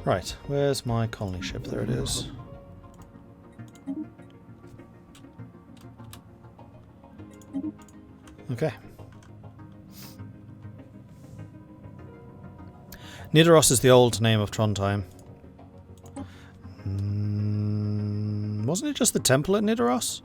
Right, where's my colony ship? There it is. Okay. Nidaros is the old name of Trondheim. Wasn't it just the temple at Nidaros?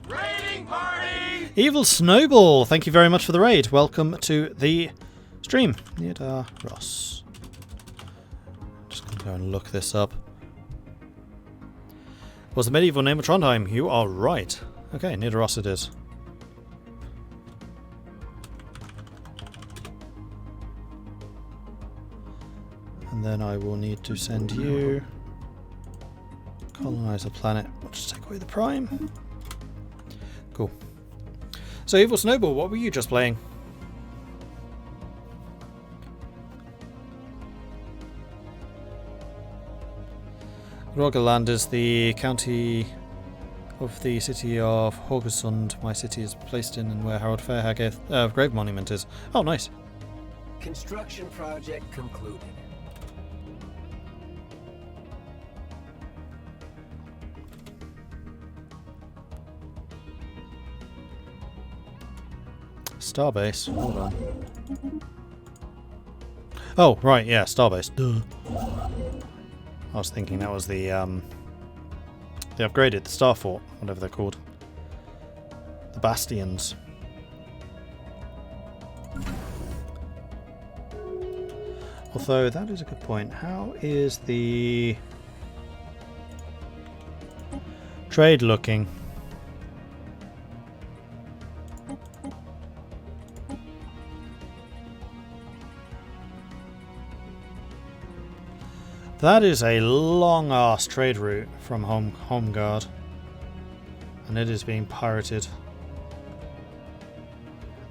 Raiding party! Evil Snowball, thank you very much for the raid. Welcome to the stream. Nidaros. Just gonna go and look this up. Was the medieval name of Trondheim? You are right. Okay, Nidaros it is. And then I will need to send you... colonize a planet. I'll just take away the prime. Cool. So, Evil Snowball, what were you just playing? Rogaland is the county of the city of Haugesund. My city is placed in and where Harold Fairhair's grave monument is. Oh, nice. Construction project concluded. Starbase. Hold on. Oh, right, yeah, Starbase. Duh. I was thinking that was the upgraded, the Star Fort, whatever they're called. The Bastions. Although, that is a good point. How is the trade looking? That is a long-ass trade route from Homeguard. And it is being pirated.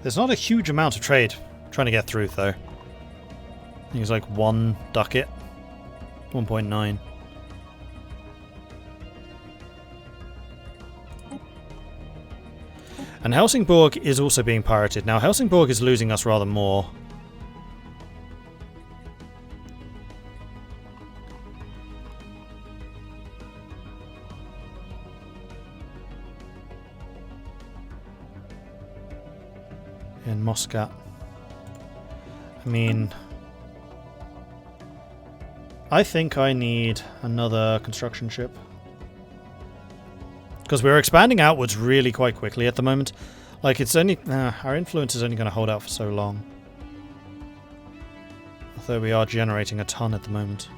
There's not a huge amount of trade trying to get through, though. I think it's like 1 ducat. 1.9. And Helsingborg is also being pirated. Now, Helsingborg is losing us rather more. In Muscat. I mean, I think I need another construction ship. Because we're expanding outwards really quite quickly at the moment. Like, it's only... our influence is only going to hold out for so long. Although we are generating a ton at the moment.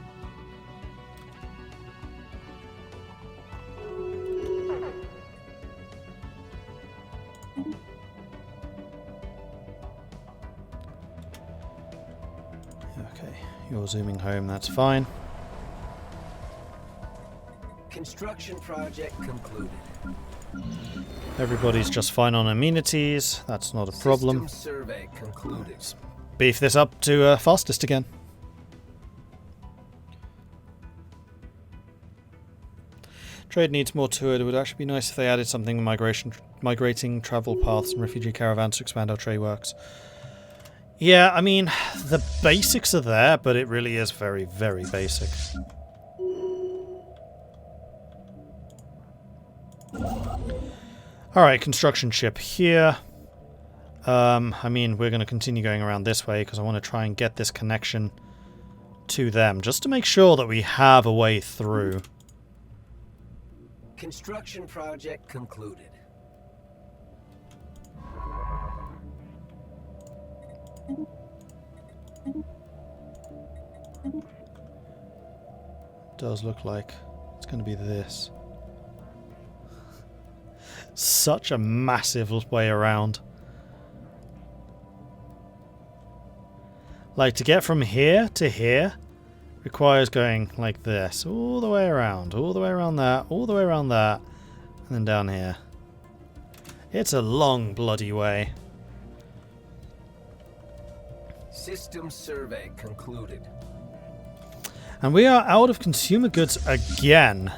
You're zooming home, that's fine. Construction project concluded. Everybody's just fine on amenities, that's not a problem. System survey concluded. Let's beef this up to fastest again. Trade needs more to it. It would actually be nice if they added something migrating travel paths and refugee caravans to expand how trade works. Yeah, I mean, the basics are there, but it really is very, very basic. Alright, construction ship here. I mean, we're going to continue going around this way because I want to try and get this connection to them, just to make sure that we have a way through. Construction project concluded. Does look like it's going to be this. Such a massive way around. Like, to get from here to here requires going like this, all the way around that, all the way around that, and then down here. It's a long bloody way. System survey concluded. And we are out of consumer goods again.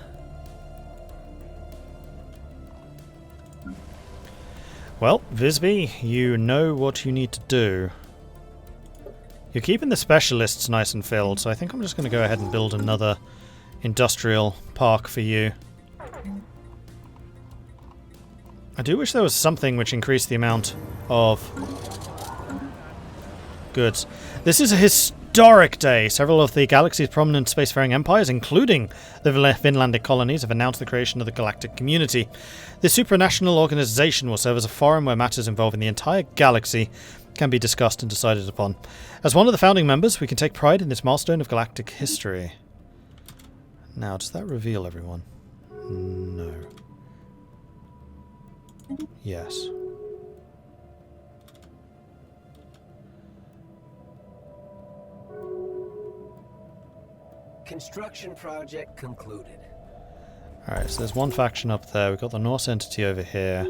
Well, Visby, you know what you need to do. You're keeping the specialists nice and filled, so I think I'm just going to go ahead and build another industrial park for you. I do wish there was something which increased the amount of goods. This is a historic day. Several of the galaxy's prominent spacefaring empires, including the Vinlandic Colonies, have announced the creation of the Galactic Community. This supranational organization will serve as a forum where matters involving the entire galaxy can be discussed and decided upon. As one of the founding members, we can take pride in this milestone of galactic history. Now, does that reveal everyone? No. Yes. Construction project concluded. Alright, so there's one faction up there. We've got the Norse entity over here.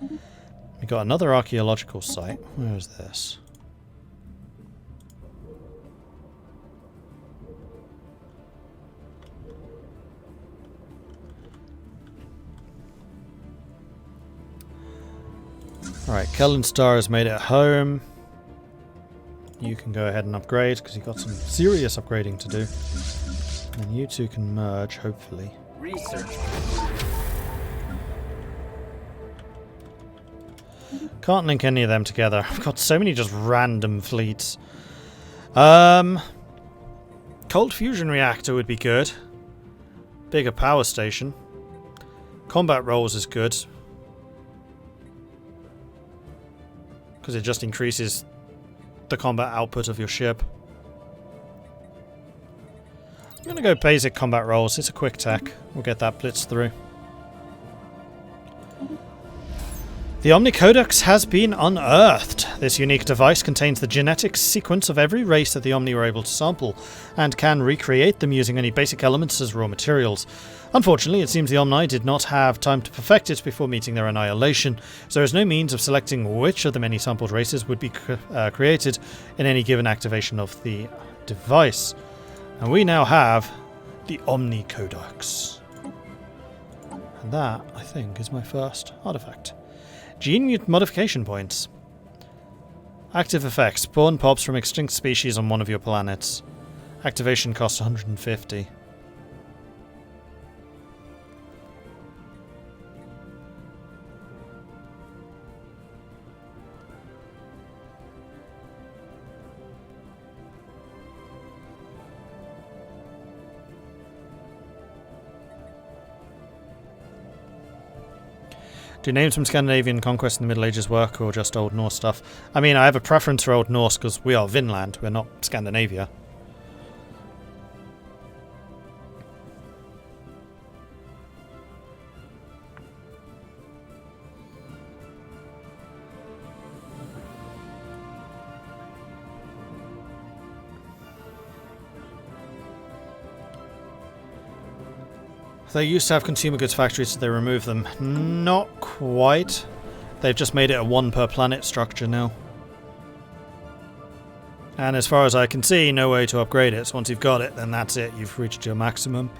We've got another archaeological site. Where is this? Alright, Kellen Star has made it home. You can go ahead and upgrade, because you've got some serious upgrading to do. And you two can merge, hopefully. Research. Can't link any of them together. I've got so many just random fleets. Cold fusion reactor would be good. Bigger power station. Combat rolls is good. Because it just increases the combat output of your ship. I'm going to go basic combat rolls. It's a quick tech. We'll get that blitz through. The Omni Codex has been unearthed. This unique device contains the genetic sequence of every race that the Omni were able to sample, and can recreate them using any basic elements as raw materials. Unfortunately, it seems the Omni did not have time to perfect it before meeting their annihilation, so there is no means of selecting which of the many sampled races would be created in any given activation of the device. And we now have the Omni Codex. And that, I think, is my first artifact. Gene modification points. Active effects. Spawn pops from extinct species on one of your planets. Activation costs 150. Do names from Scandinavian conquest in the Middle Ages work, or just Old Norse stuff? I mean, I have a preference for Old Norse because we are Vinland, we're not Scandinavia. They used to have consumer goods factories, so they removed them. Not quite. They've just made it a one per planet structure now. And as far as I can see, no way to upgrade it. So once you've got it, then that's it. You've reached your maximum.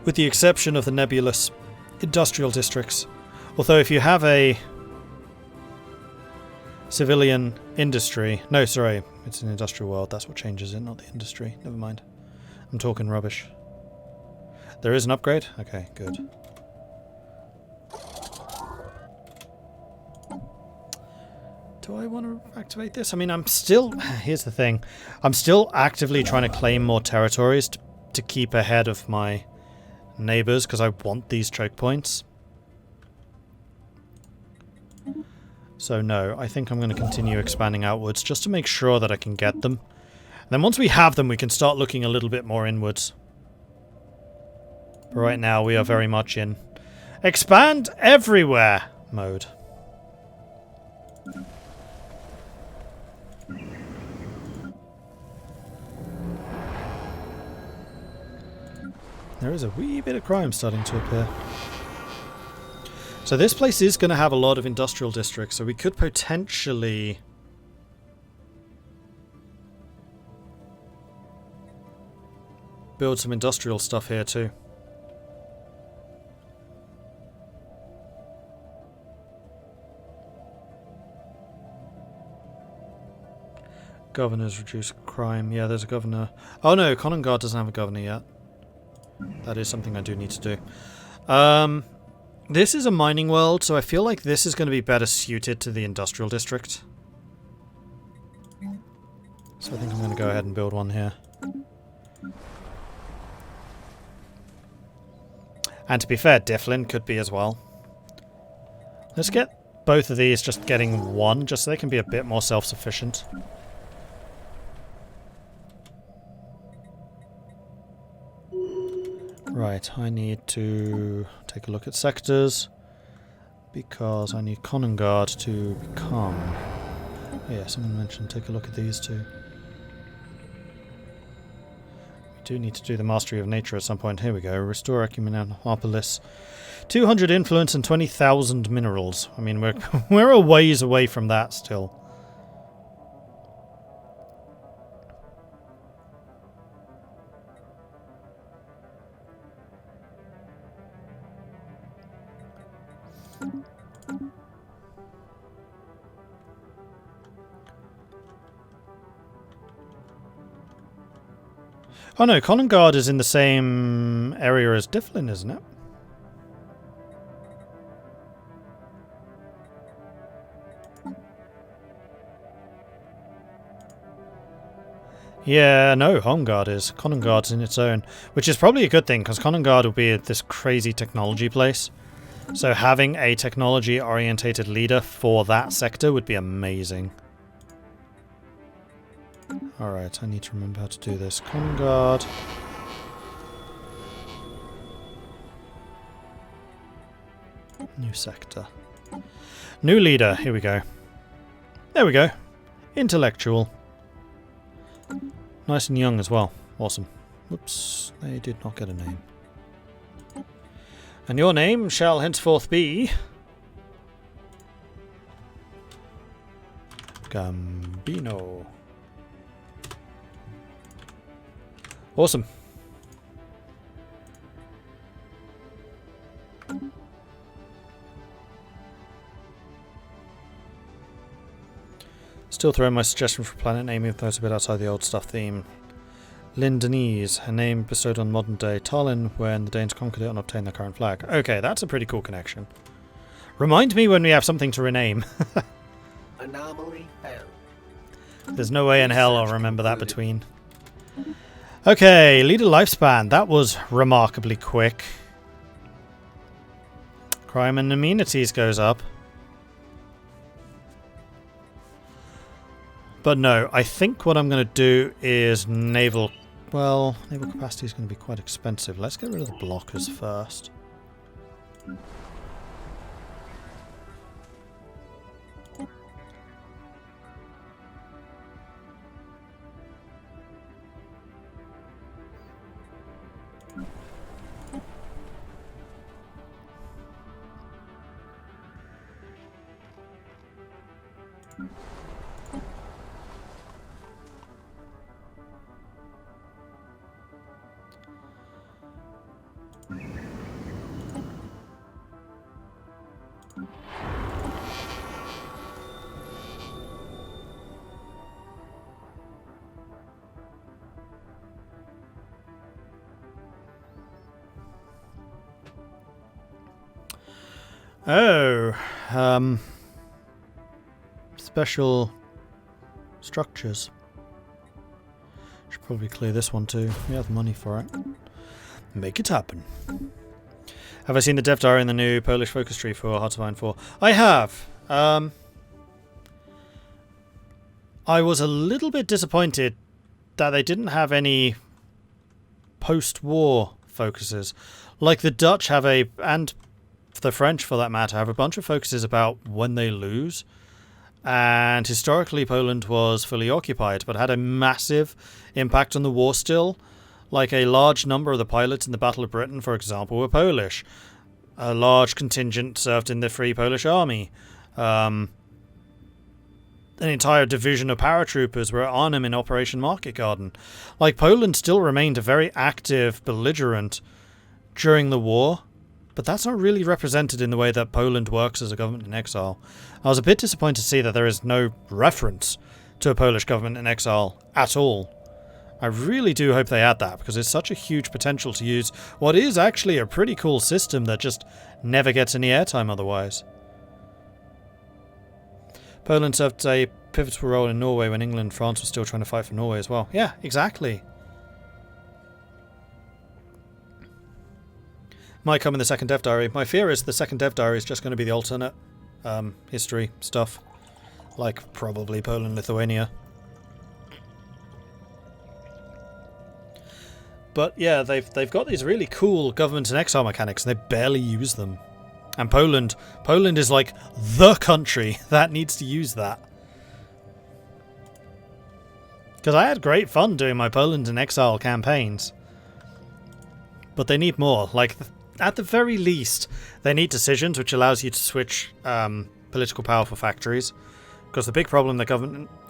With the exception of the nebulous industrial districts. Although if you have a civilian industry... No, sorry. It's an industrial world. That's what changes it, not the industry. Never mind. I'm talking rubbish. There is an upgrade? Okay, good. Do I want to activate this? I mean, I'm still... Here's the thing. I'm still actively trying to claim more territories to keep ahead of my neighbours, because I want these choke points. So no, I think I'm going to continue expanding outwards, just to make sure that I can get them. And then once we have them, we can start looking a little bit more inwards. But right now, we are very much in expand everywhere mode. There is a wee bit of crime starting to appear. So this place is going to have a lot of industrial districts, so we could potentially... build some industrial stuff here too. Governors reduce crime. Yeah, there's a governor. Oh no, Conengard doesn't have a governor yet. That is something I do need to do. This is a mining world, so I feel like this is going to be better suited to the industrial district. So I think I'm going to go ahead and build one here. And to be fair, Difflin could be as well. Let's get both of these just getting one, just so they can be a bit more self-sufficient. Right, I need to take a look at sectors, because I need Conengard to become... Oh yeah, someone mentioned take a look at these two. We do need to do the Mastery of Nature at some point. Here we go. Restore Acumen and Harpolis. 200 influence and 20,000 minerals. I mean, we're a ways away from that still. Oh no, Conengard is in the same area as Difflin, isn't it? Yeah, no, Holmgard is. Conengard's in its own, which is probably a good thing, because Conengard will be this crazy technology place. So having a technology-orientated leader for that sector would be amazing. Alright, I need to remember how to do this. Conengard. New sector. New leader, here we go. There we go. Intellectual. Nice and young as well. Awesome. Whoops, they did not get a name. And your name shall henceforth be... Gambino. Awesome. Still throwing my suggestion for planet name, even though it's a bit outside the old stuff theme. Lindenese, a name bestowed on modern day Tallinn when the Danes conquered it and obtained their current flag. Okay, that's a pretty cool connection. Remind me when we have something to rename. Anomaly found. There's no way in hell I'll remember that between. Okay, leader lifespan. That was remarkably quick. Crime and amenities goes up. But no, I think what I'm going to do is naval... Well, naval capacity is going to be quite expensive. Let's get rid of the blockers first. Oh, special structures. Should probably clear this one too. We have money for it. Make it happen. Have I seen the dev diary in the new Polish focus tree for Hearts of Iron 4? I have. I was a little bit disappointed that they didn't have any post-war focuses. Like the Dutch have and the French for that matter, have a bunch of focuses about when they lose. And historically Poland was fully occupied, but had a massive impact on the war still. Like a large number of the pilots in the Battle of Britain, for example, were Polish. A large contingent served in the Free Polish Army. An entire division of paratroopers were at Arnhem in Operation Market Garden. Like, Poland still remained a very active belligerent during the war, but that's not really represented in the way that Poland works as a government in exile. I was a bit disappointed to see that there is no reference to a Polish government in exile at all. I really do hope they add that, because it's such a huge potential to use what is actually a pretty cool system that just never gets any airtime otherwise. Poland served a pivotal role in Norway when England and France were still trying to fight for Norway as well. Yeah, exactly. Might come in the second Dev Diary. My fear is the second Dev Diary is just going to be the alternate history stuff. Like probably Poland, Lithuania. But yeah, they've got these really cool government in exile mechanics, and they barely use them. And Poland is like the country that needs to use that. Because I had great fun doing my Poland in exile campaigns. But they need more. Like, at the very least, they need decisions, which allows you to switch political power for factories. Because the big problem that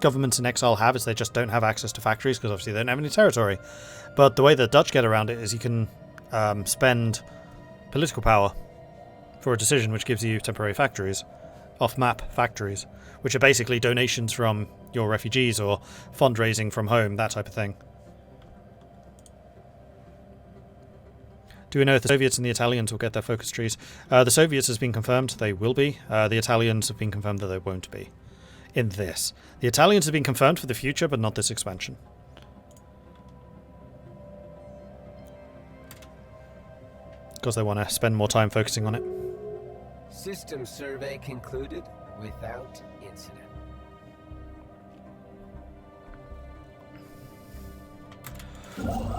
governments in exile have is they just don't have access to factories, because obviously they don't have any territory. But the way the Dutch get around it is you can spend political power for a decision which gives you temporary factories, off-map factories, which are basically donations from your refugees or fundraising from home, that type of thing. Do we know if the Soviets and the Italians will get their focus trees? The Soviets has been confirmed they will be. The Italians have been confirmed that they won't be. In this. The Italians have been confirmed for the future, but not this expansion. Because they want to spend more time focusing on it. System survey concluded without incident.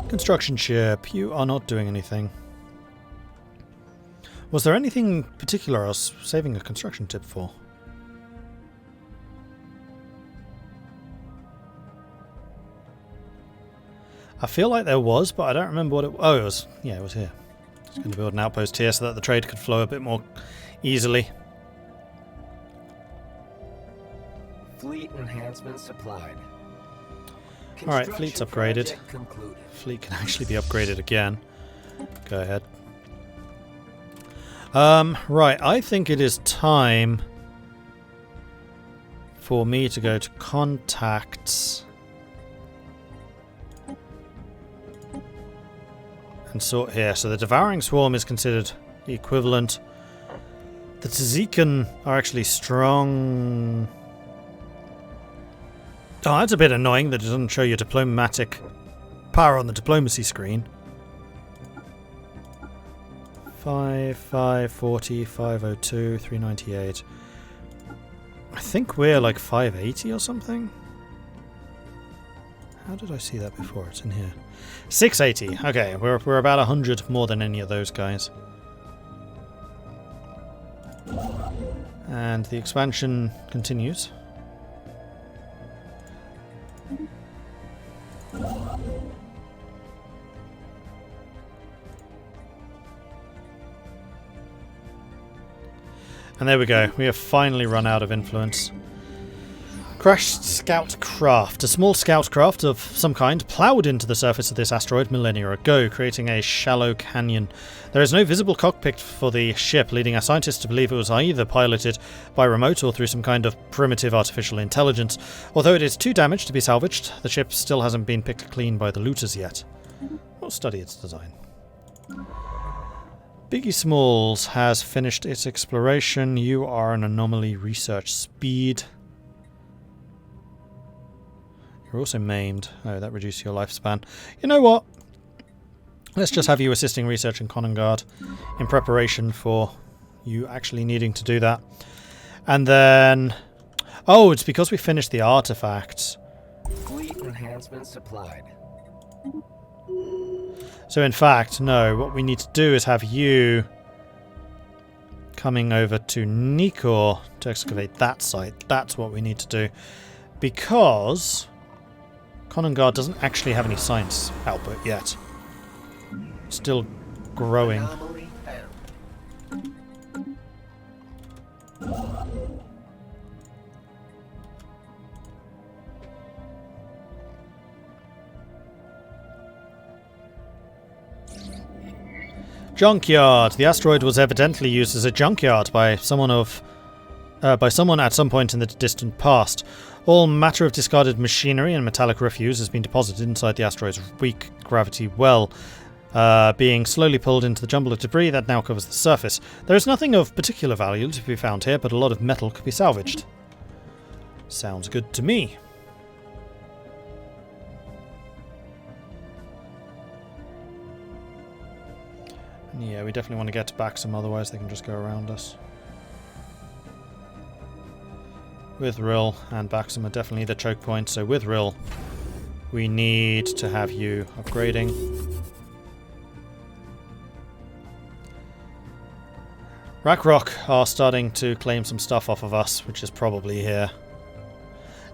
Construction ship, you are not doing anything. Was there anything particular I was saving a construction tip for? I feel like there was, but I don't remember what it was. Oh, it was. Yeah, it was here. I was going to build an outpost here so that the trade could flow a bit more easily. Fleet enhancement supplied. Alright, fleet's upgraded. Concluded. Fleet can actually be upgraded again. Go ahead. Right, I think it is time for me to go to contacts and sort here. So the Devouring Swarm is considered the equivalent. The Tzzikan are actually strong. Oh, that's a bit annoying that it doesn't show your diplomatic power on the diplomacy screen. 5, 540, 502, 398. I think we're like 580 or something. How did I see that before? It's in here. 680. Okay, we're about 100 more than any of those guys. And the expansion continues. And there we go. We have finally run out of influence. Crashed scout craft. A small scout craft of some kind ploughed into the surface of this asteroid millennia ago, creating a shallow canyon. There is no visible cockpit for the ship, leading our scientists to believe it was either piloted by remote or through some kind of primitive artificial intelligence. Although it is too damaged to be salvaged, the ship still hasn't been picked clean by the looters yet. We'll study its design. Biggie Smalls has finished its exploration. You are an anomaly research speed. You're also maimed. Oh, that reduces your lifespan. You know what? Let's just have you assisting research in Konangard in preparation for you actually needing to do that. And then... Oh, it's because we finished the artifacts. Fleet enhancement supplied. So in fact, no, what we need to do is have you coming over to Nikor to excavate that site. That's what we need to do. Because Konangard doesn't actually have any science output yet. Still growing. Anomaly found. Junkyard. The asteroid was evidently used as a junkyard by someone of by someone at some point in the distant past. All matter of discarded machinery and metallic refuse has been deposited inside the asteroid's weak gravity well, being slowly pulled into the jumble of debris that now covers the surface. There is nothing of particular value to be found here, but a lot of metal could be salvaged. Sounds good to me. Yeah, we definitely want to get to Baxham, otherwise they can just go around us. With Rill and Baxham are definitely the choke points, so with Rill we need to have you upgrading. Rackrock are starting to claim some stuff off of us, which is probably here.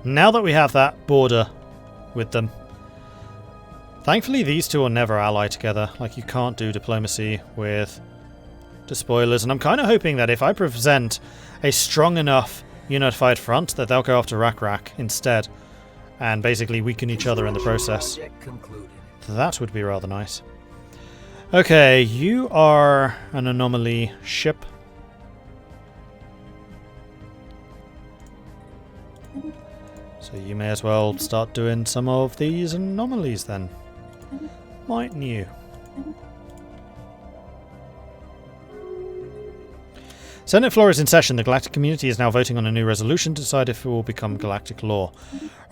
Now that we have that border with them, thankfully these two will never ally together. Like, you can't do diplomacy with despoilers, and I'm kind of hoping that if I present a strong enough unified front that they'll go after Rack instead and basically weaken each other in the process. That would be rather nice. Okay, you are an anomaly ship. So you may as well start doing some of these anomalies then, mightn't you? Senate floor is in session. The galactic community is now voting on a new resolution to decide if it will become galactic law.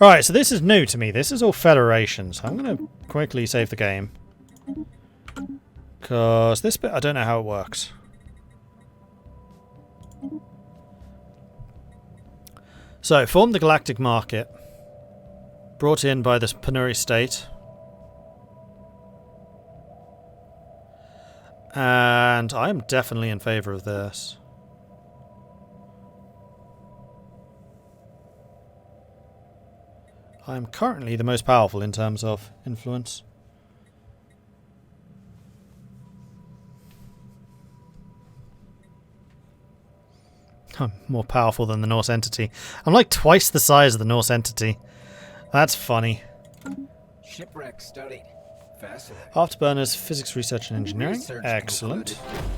Alright, so this is new to me. This is all Federation. So I'm going to quickly save the game, because this bit I don't know how it works. So, form the galactic market, brought in by this Penuri state, and I am definitely in favour of this. I am currently the most powerful in terms of influence. I'm more powerful than the Norse entity. I'm like twice the size of the Norse entity. That's funny. Shipwreck studied. Fascinating. Afterburners, physics, research, and engineering. Research Excellent. concluded.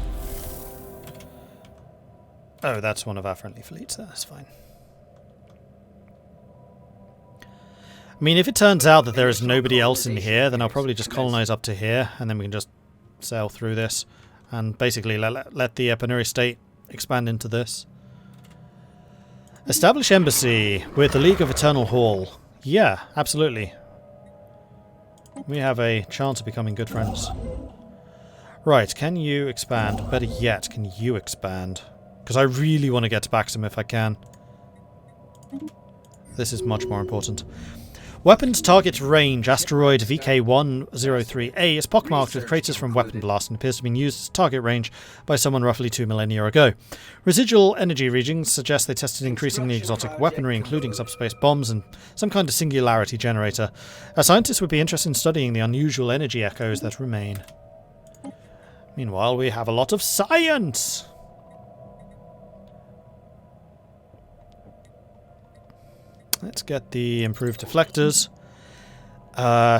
Oh, that's one of our friendly fleets. That's fine. I mean, if it turns out that there is nobody else in here, then I'll probably just colonize up to here, and then we can just sail through this, and basically let the Penuri state expand into this. Establish embassy with the League of Eternal Hall. Yeah, absolutely. We have a chance of becoming good friends. Right, can you expand? Better yet, can you expand? Because I really want to get to Baxham if I can. This is much more important. Weapons target range. Asteroid VK103A is pockmarked with craters from weapon blast and appears to have been used as target range by someone roughly 2 millennia ago. Residual energy readings suggest they tested increasingly exotic weaponry, including subspace bombs and some kind of singularity generator. A scientist would be interested in studying the unusual energy echoes that remain. Meanwhile, we have a lot of science! Let's get the improved deflectors.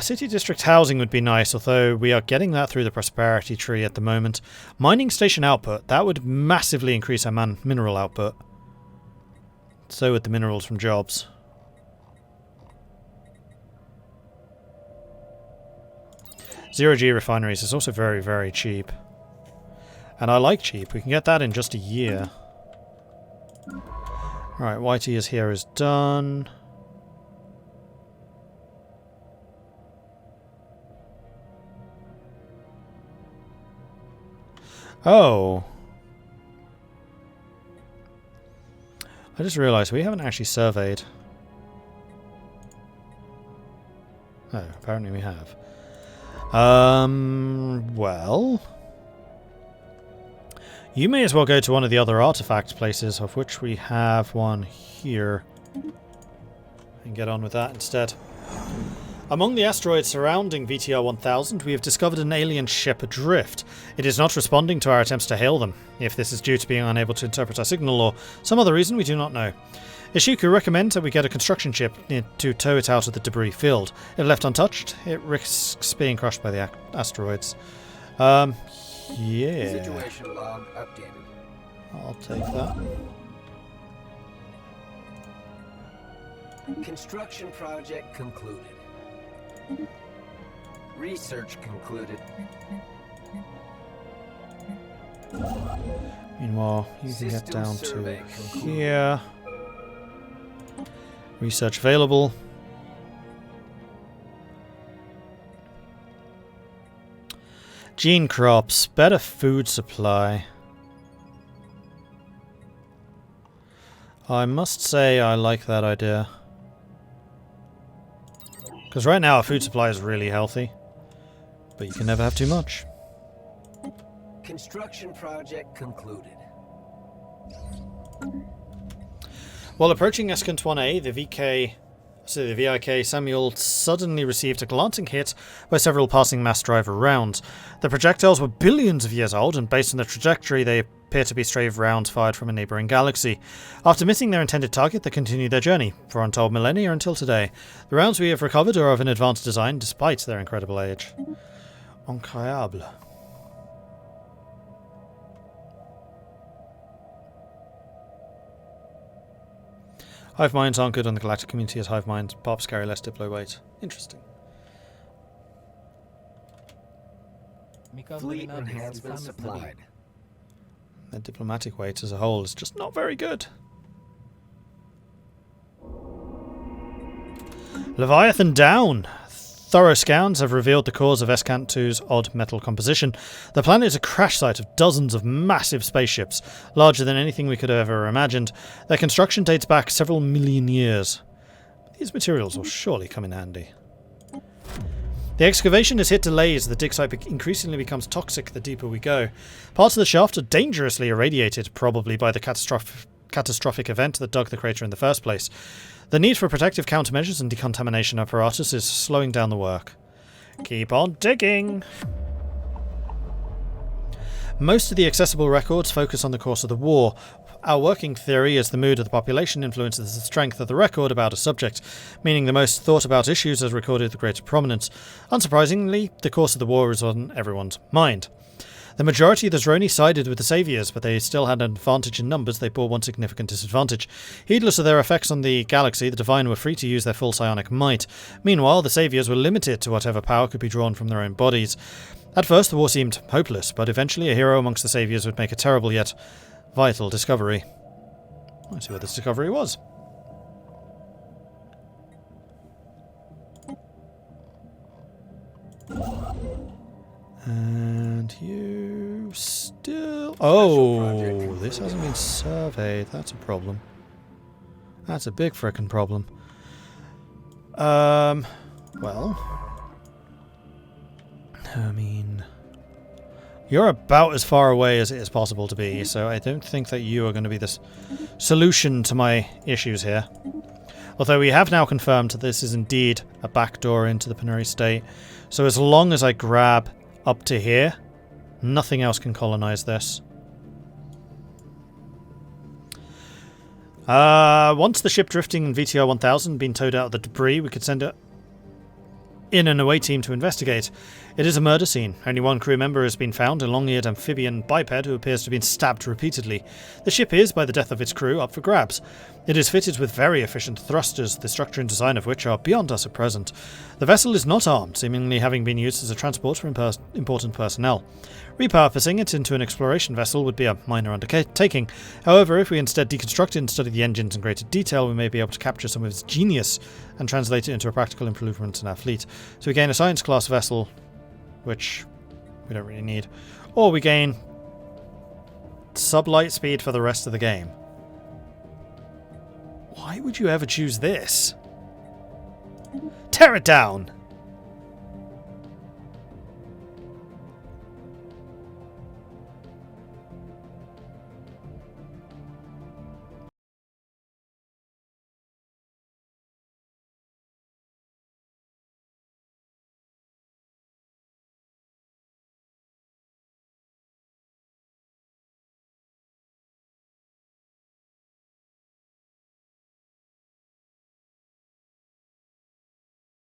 City district housing would be nice, although we are getting that through the prosperity tree at the moment. Mining station output. That would massively increase our mineral output. So would the minerals from jobs. Zero-G refineries is also very, very cheap. And I like cheap. We can get that in just a year. Right, YT is here is done. Oh. I just realised we haven't actually surveyed. Oh, apparently we have. Well... You may as well go to one of the other artifact places, of which we have one here, and get on with that instead. Among the asteroids surrounding VTR 1000, we have discovered an alien ship adrift. It is not responding to our attempts to hail them. If this is due to being unable to interpret our signal or some other reason, we do not know. Ishiku recommends that we get a construction ship to tow it out of the debris field. If left untouched, it risks being crushed by the asteroids. Yeah. Situation log updated. I'll take that. Construction project concluded. Research concluded. Meanwhile, you can get System down to survey concluded. here. Research available. Gene crops, better food supply. I must say I like that idea. Because right now our food supply is really healthy. But you can never have too much. Construction project concluded. While approaching Escant 1A, the VIK Samuel suddenly received a glancing hit by several passing mass driver rounds. The projectiles were billions of years old, and based on the trajectory, they appear to be stray rounds fired from a neighbouring galaxy. After missing their intended target, they continued their journey, for untold millennia until today. The rounds we have recovered are of an advanced design, despite their incredible age. Incroyable. Hive minds aren't good on the galactic community as hive minds. Pops carry less diplo weight. Interesting. Fleet enhancement supplied. Their diplomatic weight as a whole is just not very good. Leviathan down! Thorough scans have revealed the cause of Escant 2's odd metal composition. The planet is a crash site of dozens of massive spaceships, larger than anything we could have ever imagined. Their construction dates back several million years. These materials will surely come in handy. The excavation has hit delays. The dig site increasingly becomes toxic the deeper we go. Parts of the shaft are dangerously irradiated, probably by the catastrophic event that dug the crater in the first place. The need for protective countermeasures and decontamination apparatus is slowing down the work. Keep on digging! Most of the accessible records focus on the course of the war. Our working theory is the mood of the population influences the strength of the record about a subject, meaning the most thought about issues is recorded with greater prominence. Unsurprisingly, the course of the war is on everyone's mind. The majority of the Zroni sided with the Saviors, but they still had an advantage in numbers. They bore one significant disadvantage. Heedless of their effects on the galaxy, the Divine were free to use their full psionic might. Meanwhile, the Saviors were limited to whatever power could be drawn from their own bodies. At first, the war seemed hopeless, but eventually a hero amongst the Saviors would make a terrible yet vital discovery. Let's see what this discovery was. And you still... Oh, this hasn't been surveyed. That's a problem. That's a big frickin' problem. Well... I mean... You're about as far away as it is possible to be, so I don't think that you are going to be the solution to my issues here. Although we have now confirmed that this is indeed a backdoor into the Penuri state, so as long as I grab up to here, nothing else can colonize this. Once the ship drifting in VTR 1000 been towed out of the debris, we could send it in an away team to investigate. It is a murder scene. Only one crew member has been found, a long-eared amphibian biped who appears to have been stabbed repeatedly. The ship is, by the death of its crew, up for grabs. It is fitted with very efficient thrusters, the structure and design of which are beyond us at present. The vessel is not armed, seemingly having been used as a transport for important personnel. Repurposing it into an exploration vessel would be a minor undertaking. However, if we instead deconstruct it and study the engines in greater detail, we may be able to capture some of its genius and translate it into a practical improvement in our fleet. So we gain a science class vessel, which we don't really need, or we gain sublight speed for the rest of the game. Why would you ever choose this? Tear it down!